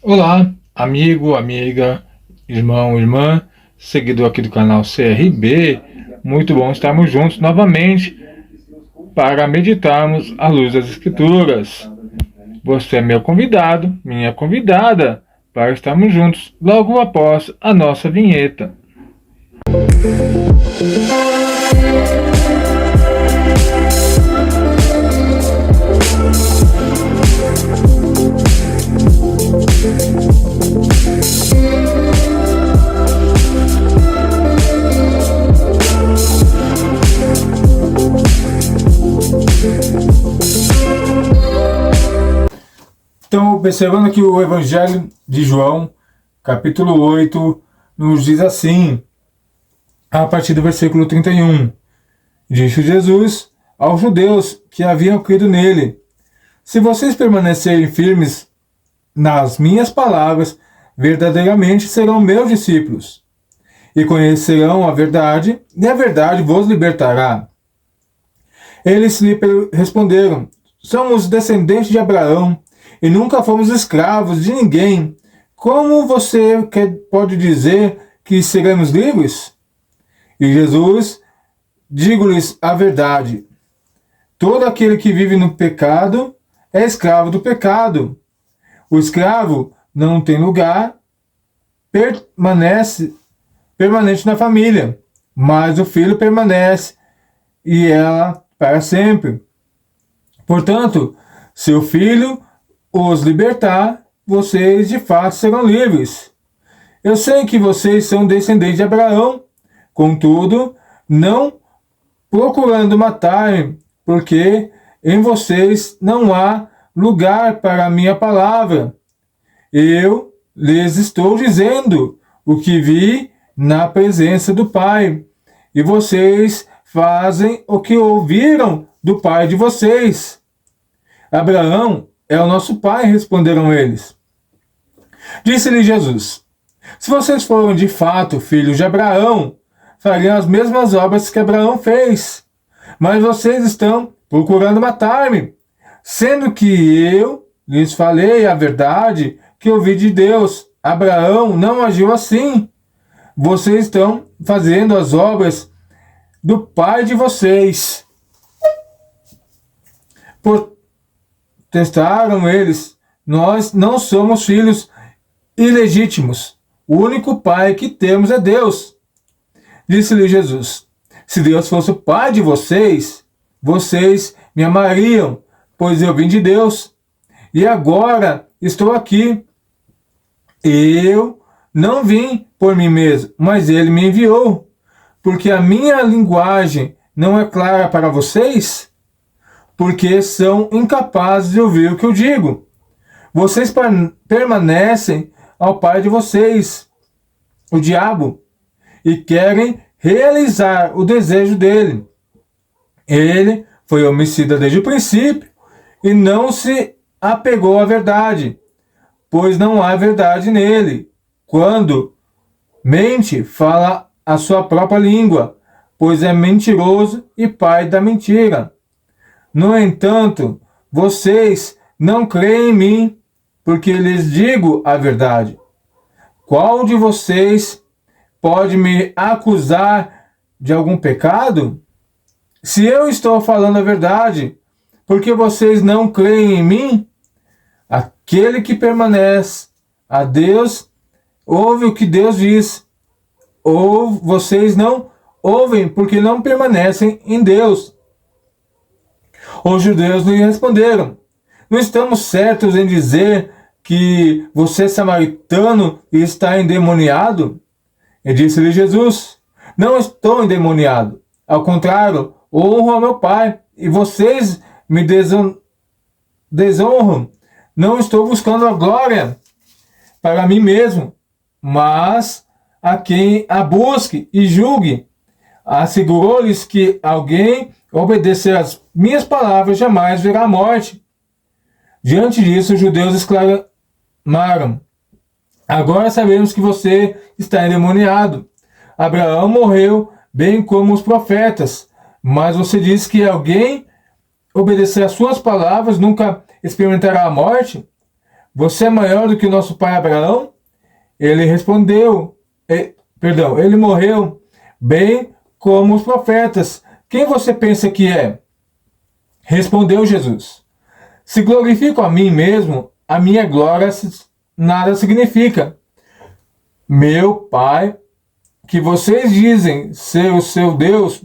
Olá, amigo, amiga, irmão, irmã, seguidor aqui do canal CRB. Muito bom estarmos juntos novamente para meditarmos à luz das Escrituras. Você é meu convidado, minha convidada, para estarmos juntos logo após a nossa vinheta. Então, observando aqui o Evangelho de João, capítulo 8, nos diz assim, a partir do versículo 31. Disse Jesus aos judeus que haviam crido nele: se vocês permanecerem firmes nas minhas palavras, verdadeiramente serão meus discípulos, e conhecerão a verdade, e a verdade vos libertará. Eles lhe responderam: somos descendentes de Abraão, e nunca fomos escravos de ninguém. Como você pode dizer que seremos livres? E Jesus, digo-lhes a verdade: todo aquele que vive no pecado é escravo do pecado. O escravo não tem lugar permanente na família, mas o filho permanece, e ela para sempre. Portanto, se o filho os libertar, vocês de fato serão livres. Eu sei que vocês são descendentes de Abraão, contudo, não procurando matar-me, porque em vocês não há lugar para a minha palavra. Eu lhes estou dizendo o que vi na presença do Pai, e vocês fazem o que ouviram do pai de vocês. Abraão é o nosso pai, responderam eles. Disse-lhe Jesus: se vocês forem de fato filhos de Abraão, fariam as mesmas obras que Abraão fez. Mas vocês estão procurando matar-me, sendo que eu lhes falei a verdade que ouvi de Deus. Abraão não agiu assim. Vocês estão fazendo as obras do pai de vocês. Protestaram eles: nós não somos filhos ilegítimos. O único pai que temos é Deus. Disse-lhe Jesus: se Deus fosse o pai de vocês, vocês me amariam, pois eu vim de Deus. E agora estou aqui. Eu não vim por mim mesmo, mas ele me enviou. Porque a minha linguagem não é clara para vocês? Porque são incapazes de ouvir o que eu digo. Vocês permanecem ao pai de vocês, o diabo, e querem realizar o desejo dele. Ele foi homicida desde o princípio e não se apegou à verdade, pois não há verdade nele. Quando mente, fala a sua própria língua, pois é mentiroso e pai da mentira. No entanto, vocês não creem em mim, porque lhes digo a verdade. Qual de vocês pode me acusar de algum pecado? Se eu estou falando a verdade, porque vocês não creem em mim? Aquele que permanece a Deus ouve o que Deus diz. Ou vocês não ouvem porque não permanecem em Deus. Os judeus lhe responderam: não estamos certos em dizer que você é samaritano e está endemoniado? E disse-lhe Jesus: não estou endemoniado. Ao contrário, honro ao meu Pai, e vocês me desonram. Não estou buscando a glória para mim mesmo, mas a quem a busque e julgue. Assegurou-lhes que alguém obedecer às minhas palavras jamais verá a morte. Diante disso, os judeus exclamaram: agora sabemos que você está endemoniado. Abraão morreu bem como os profetas, mas você diz que alguém obedecer às suas palavras nunca experimentará a morte? você é maior do que o nosso pai Abraão? Ele respondeu, ele morreu bem como os profetas. Quem você pensa que é? Respondeu Jesus. Se glorifico a mim mesmo, a minha glória nada significa. Meu Pai, que vocês dizem ser o seu Deus,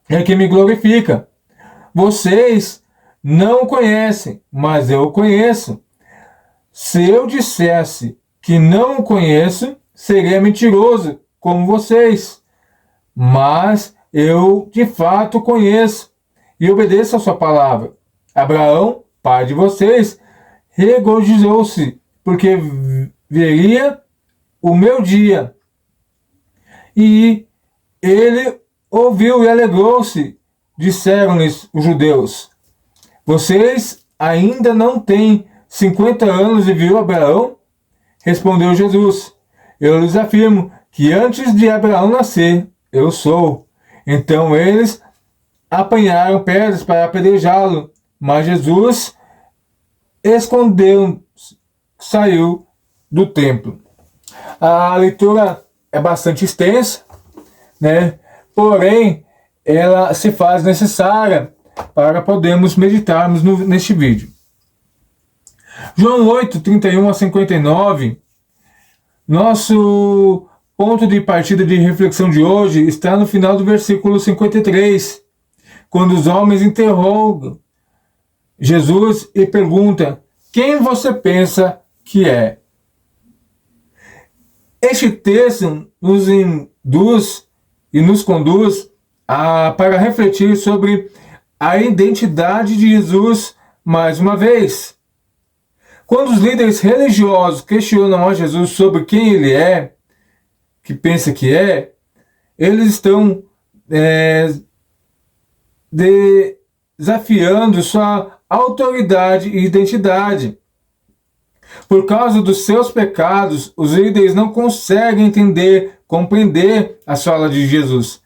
é que me glorifica. Vocês não o conhecem, mas eu o conheço. Se eu dissesse que não o conheço, seria mentiroso, como vocês. Mas eu, de fato, conheço e obedeço a sua palavra. Abraão, pai de vocês, regozijou-se, porque veria o meu dia. E ele ouviu e alegrou-se. Disseram-lhes os judeus: vocês ainda não têm 50 anos e viu Abraão? Respondeu Jesus: eu lhes afirmo que antes de Abraão nascer, eu sou. Então eles apanharam pedras para apedrejá-lo, mas Jesus escondeu, saiu do templo. A leitura é bastante extensa, né? Porém, ela se faz necessária para podermos meditarmos neste vídeo. João 8, 31 a 59, nosso ponto de partida de reflexão de hoje está no final do versículo 53, quando os homens interrogam Jesus e perguntam: quem você pensa que é? Este texto nos induz e nos conduz para refletir sobre a identidade de Jesus mais uma vez. Quando os líderes religiosos questionam a Jesus sobre quem ele é, que pensa que é, eles estão desafiando sua autoridade e identidade. Por causa dos seus pecados, os líderes não conseguem compreender as falas de Jesus.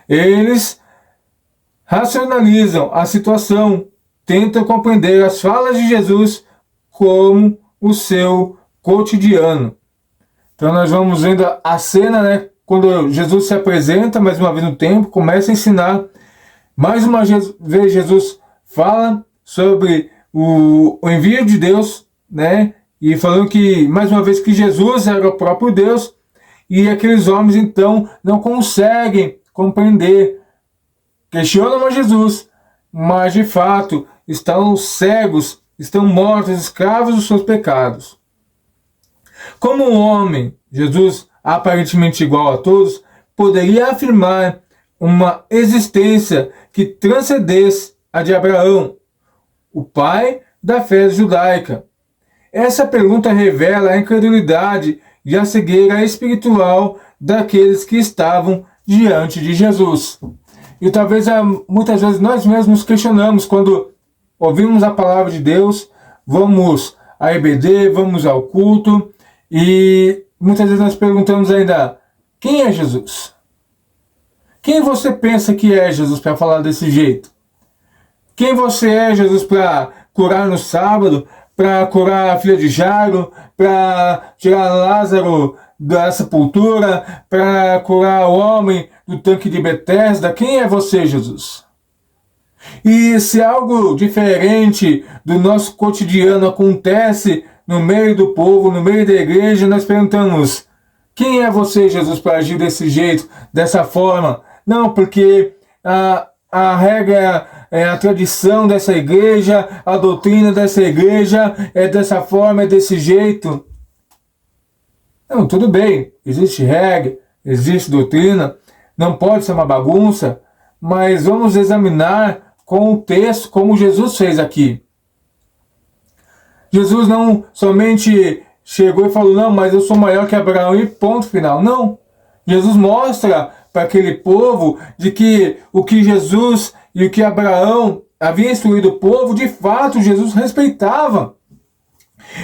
Eles racionalizam a situação, tentam compreender as falas de Jesus como o seu cotidiano. Então nós vamos vendo a cena, né, quando Jesus se apresenta mais uma vez no templo, começa a ensinar. Mais uma vez Jesus fala sobre o envio de Deus, né, e falando que mais uma vez que Jesus era o próprio Deus, e aqueles homens então não conseguem compreender, questionam a Jesus, mas de fato estão cegos, estão mortos, escravos dos seus pecados. Como um homem, Jesus, aparentemente igual a todos, poderia afirmar uma existência que transcendesse a de Abraão, o pai da fé judaica. Essa pergunta revela a incredulidade e a cegueira espiritual daqueles que estavam diante de Jesus. E talvez muitas vezes nós mesmos questionamos quando ouvimos a palavra de Deus, vamos à EBD, vamos ao culto, e muitas vezes nós perguntamos ainda: quem é Jesus? Quem você pensa que é Jesus para falar desse jeito? Quem você é, Jesus, para curar no sábado, para curar a filha de Jairo, para tirar Lázaro da sepultura, para curar o homem do tanque de Betesda? Quem é você, Jesus? E se algo diferente do nosso cotidiano acontece no meio do povo, no meio da igreja, nós perguntamos: quem é você, Jesus, para agir desse jeito, dessa forma? Não, porque a regra é a tradição dessa igreja, a doutrina dessa igreja é dessa forma, é desse jeito. Não, tudo bem, existe regra, existe doutrina, não pode ser uma bagunça, mas vamos examinar com o texto como Jesus fez aqui. Jesus não somente chegou e falou: não, mas eu sou maior que Abraão e ponto final. Não. Jesus mostra para aquele povo de que o que Jesus e o que Abraão havia instruído o povo, de fato, Jesus respeitava.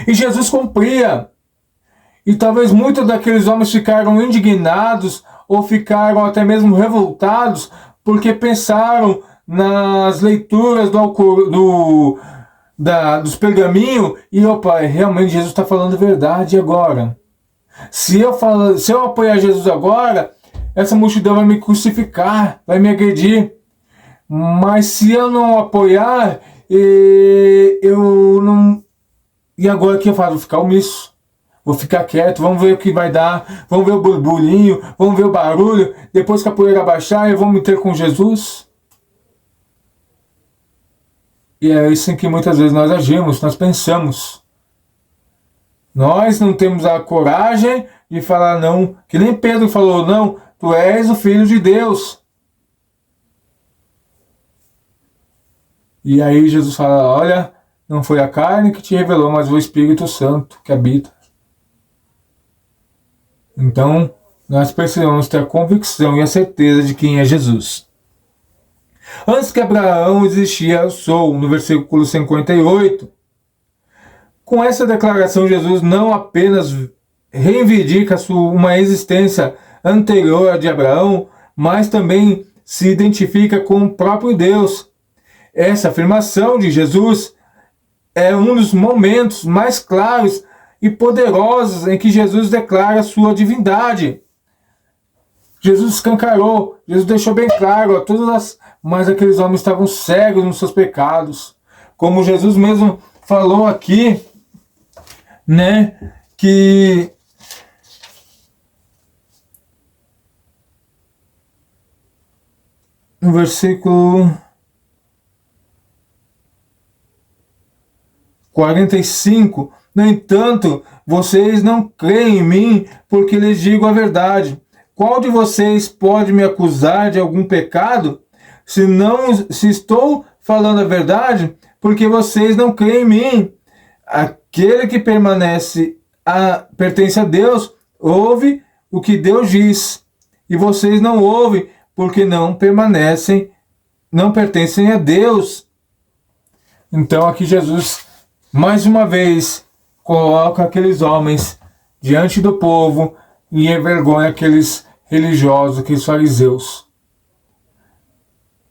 E Jesus cumpria. E talvez muitos daqueles homens ficaram indignados ou ficaram até mesmo revoltados porque pensaram nas leituras do dos pergaminhos e, opa, realmente Jesus está falando a verdade agora. Se eu apoiar Jesus agora, essa multidão vai me crucificar, vai me agredir. Mas se eu não apoiar, eu não... E agora o que eu faço? Vou ficar omisso. Vou ficar quieto, vamos ver o que vai dar, vamos ver o burburinho, vamos ver o barulho. Depois que a poeira baixar, eu vou me ter com Jesus. E é isso em que muitas vezes nós agimos, nós pensamos. Nós não temos a coragem de falar não, que nem Pedro falou, não, tu és o Filho de Deus. E aí Jesus fala, olha, não foi a carne que te revelou, mas o Espírito Santo que habita. Então, nós precisamos ter a convicção e a certeza de quem é Jesus. Antes que Abraão existia, eu sou, no versículo 58. Com essa declaração, Jesus não apenas reivindica uma existência anterior de Abraão, mas também se identifica com o próprio Deus. Essa afirmação de Jesus é um dos momentos mais claros e poderosos em que Jesus declara sua divindade. Jesus escancarou, Jesus deixou bem claro, mas aqueles homens estavam cegos nos seus pecados. Como Jesus mesmo falou aqui, né, que no versículo 45, no entanto, vocês não creem em mim porque lhes digo a verdade. Qual de vocês pode me acusar de algum pecado? Se estou falando a verdade, porque vocês não creem em mim. Aquele que pertence a Deus, ouve o que Deus diz. E vocês não ouvem, porque não pertencem a Deus. Então aqui Jesus, mais uma vez, coloca aqueles homens diante do povo e envergonha aqueles religiosos, aqueles fariseus.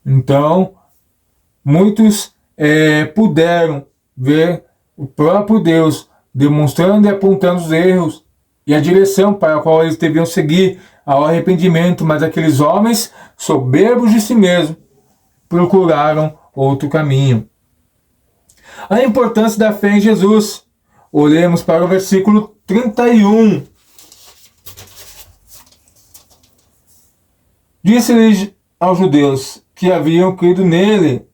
Então, muitos puderam ver o próprio Deus demonstrando e apontando os erros e a direção para a qual eles deviam seguir ao arrependimento, mas aqueles homens, soberbos de si mesmos, procuraram outro caminho. A importância da fé em Jesus. Olhemos para o versículo 31. Disse-lhe aos judeus que haviam crido nele: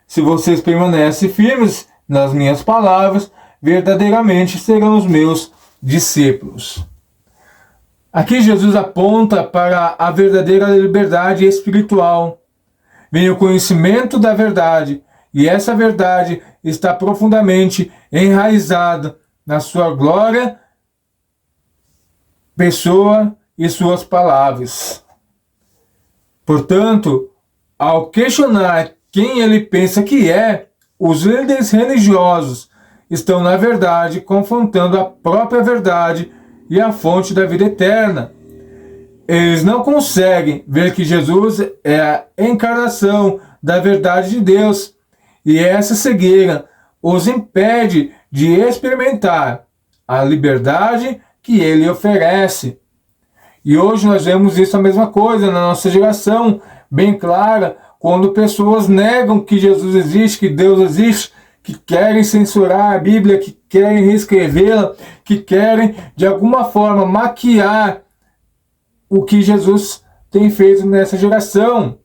se vocês permanecem firmes nas minhas palavras, verdadeiramente serão os meus discípulos. Aqui Jesus aponta para a verdadeira liberdade espiritual. Vem o conhecimento da verdade, e essa verdade está profundamente enraizada na sua glória, pessoa e suas palavras. Portanto, ao questionar quem ele pensa que é, os líderes religiosos estão, na verdade, confrontando a própria verdade e a fonte da vida eterna. Eles não conseguem ver que Jesus é a encarnação da verdade de Deus, e essa cegueira os impede de experimentar a liberdade que ele oferece. E hoje nós vemos isso a mesma coisa na nossa geração, bem clara, quando pessoas negam que Jesus existe, que Deus existe, que querem censurar a Bíblia, que querem reescrevê-la, que querem de alguma forma maquiar o que Jesus tem feito nessa geração.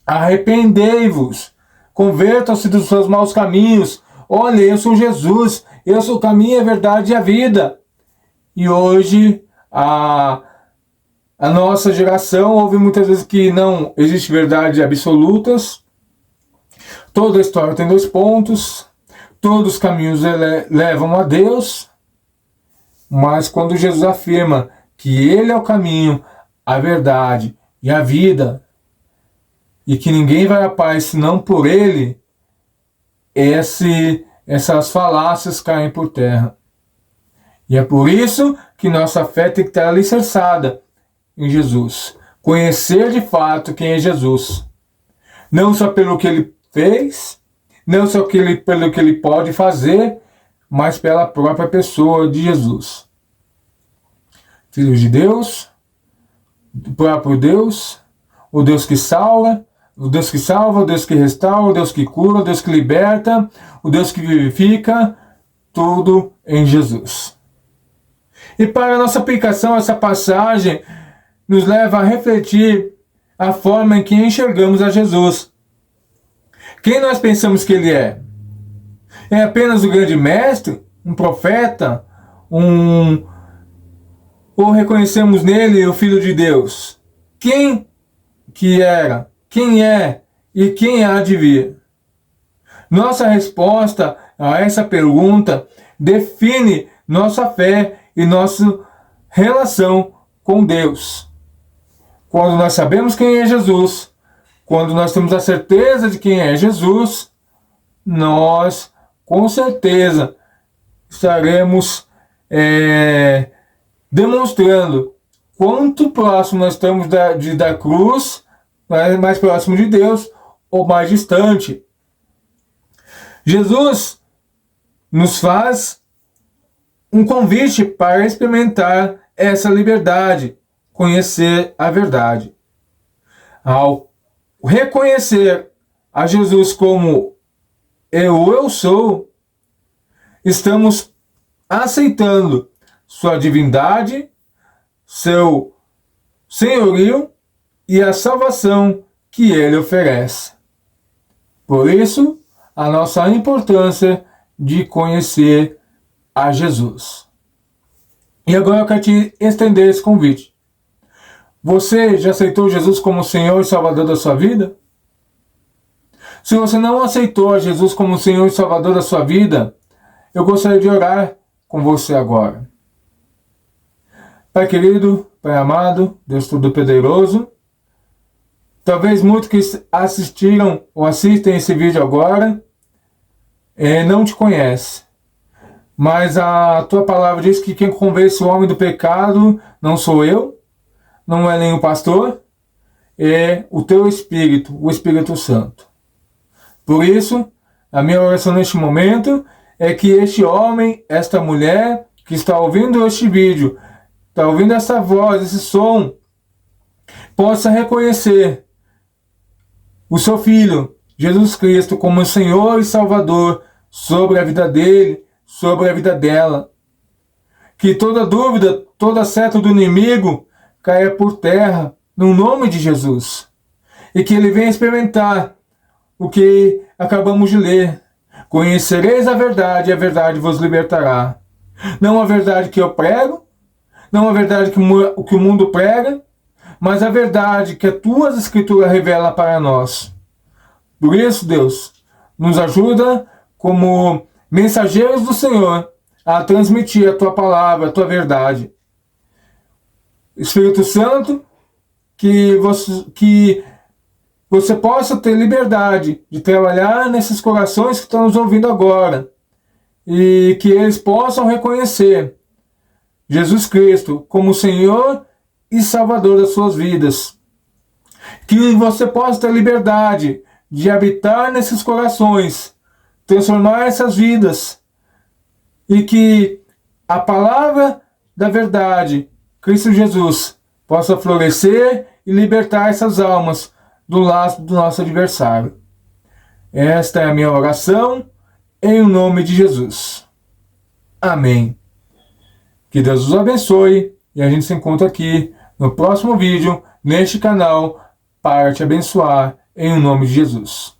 Arrependei-vos, convertam-se dos seus maus caminhos. Olha, eu sou Jesus, eu sou o caminho, a verdade e a vida. E hoje a nossa geração ouve muitas vezes que não existe verdades absolutas. Toda a história tem dois pontos, todos os caminhos levam a Deus, mas quando Jesus afirma que ele é o caminho, a verdade e a vida, e que ninguém vai à paz senão por ele, essas falácias caem por terra. E é por isso que nossa fé tem que estar alicerçada em Jesus. Conhecer de fato quem é Jesus. Não só pelo que ele fez, não só pelo que ele pode fazer, mas pela própria pessoa de Jesus. Filho de Deus, o próprio Deus, o Deus que salva, o Deus que restaura, o Deus que cura, o Deus que liberta, o Deus que vivifica, tudo em Jesus. E para a nossa aplicação, essa passagem nos leva a refletir a forma em que enxergamos a Jesus. Quem nós pensamos que ele é? É apenas o grande mestre? Um profeta? Ou reconhecemos nele o Filho de Deus? Quem que era? Quem é? E quem há de vir? Nossa resposta a essa pergunta define nossa fé e nossa relação com Deus. Quando nós sabemos quem é Jesus, quando nós temos a certeza de quem é Jesus, nós com certeza estaremos demonstrando quanto próximo nós estamos da cruz, mais próximo de Deus ou mais distante. Jesus nos faz um convite para experimentar essa liberdade, conhecer a verdade. Ao reconhecer a Jesus como eu sou, estamos aceitando sua divindade, seu senhorio e a salvação que ele oferece. Por isso, a nossa importância de conhecer a Jesus. E agora eu quero te estender esse convite. Você já aceitou Jesus como Senhor e Salvador da sua vida? Se você não aceitou a Jesus como Senhor e Salvador da sua vida, eu gostaria de orar com você agora. Pai querido, Pai amado, Deus Todo-Poderoso, talvez muitos que assistiram ou assistem esse vídeo agora não te conhecem. Mas a tua palavra diz que quem convence o homem do pecado não sou eu, não é nem o pastor, é o teu Espírito, o Espírito Santo. Por isso, a minha oração neste momento é que este homem, esta mulher que está ouvindo este vídeo, está ouvindo essa voz, esse som, possa reconhecer o seu Filho, Jesus Cristo, como Senhor e Salvador sobre a vida dele, sobre a vida dela. Que toda dúvida, toda seta do inimigo caia por terra, no nome de Jesus. E que ele venha experimentar o que acabamos de ler. Conhecereis a verdade, e a verdade vos libertará. Não a verdade que eu prego, não a verdade que o mundo prega, mas a verdade que a tua escritura revela para nós. Por isso, Deus, nos ajuda como mensageiros do Senhor a transmitir a tua palavra, a tua verdade. Espírito Santo, que você possa ter liberdade de trabalhar nesses corações que estão nos ouvindo agora e que eles possam reconhecer Jesus Cristo como Senhor e Salvador das suas vidas. Que você possa ter liberdade de habitar nesses corações, transformar essas vidas e que a palavra da verdade, Cristo Jesus, possa florescer e libertar essas almas do laço do nosso adversário. Esta é a minha oração, em nome de Jesus. Amém. Que Deus os abençoe e a gente se encontra aqui no próximo vídeo, neste canal, para te abençoar, em nome de Jesus.